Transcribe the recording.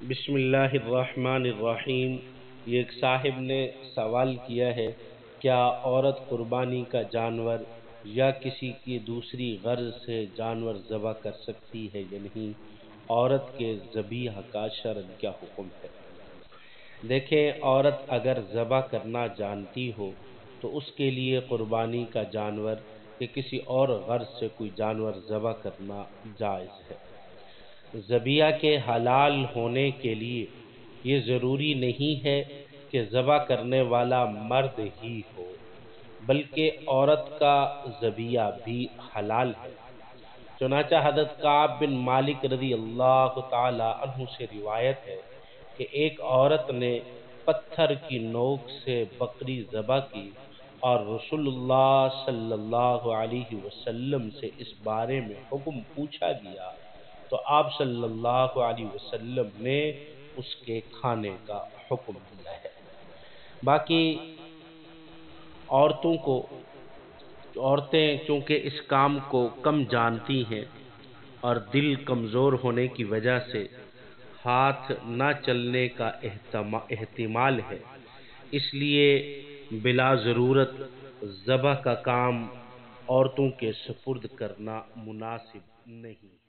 بسم اللہ الرحمن الرحیم۔ یہ ایک صاحب نے سوال کیا ہے، کیا عورت قربانی کا جانور یا کسی کی دوسری غرض سے جانور ذبح کر سکتی ہے یا نہیں؟ عورت کے ذبیحہ کا شرعاً کیا حکم ہے؟ دیکھیں، عورت اگر ذبح کرنا جانتی ہو تو اس کے لیے قربانی کا جانور یا کسی اور غرض سے کوئی جانور ذبح کرنا جائز ہے۔ ذبیحہ کے حلال ہونے کے لیے یہ ضروری نہیں ہے کہ ذبح کرنے والا مرد ہی ہو، بلکہ عورت کا ذبیحہ بھی حلال ہے۔ چنانچہ حضرت کعب بن مالک رضی اللہ تعالی عنہ سے روایت ہے کہ ایک عورت نے پتھر کی نوک سے بکری ذبح کی اور رسول اللہ صلی اللہ علیہ وسلم سے اس بارے میں حکم پوچھا گیا تو آپ صلی اللہ علیہ وسلم نے اس کے کھانے کا حکم دیا ہے۔ باقی عورتیں چونکہ اس کام کو کم جانتی ہیں اور دل کمزور ہونے کی وجہ سے ہاتھ نہ چلنے کا احتمال ہے، اس لیے بلا ضرورت ذبح کا کام عورتوں کے سپرد کرنا مناسب نہیں ہے۔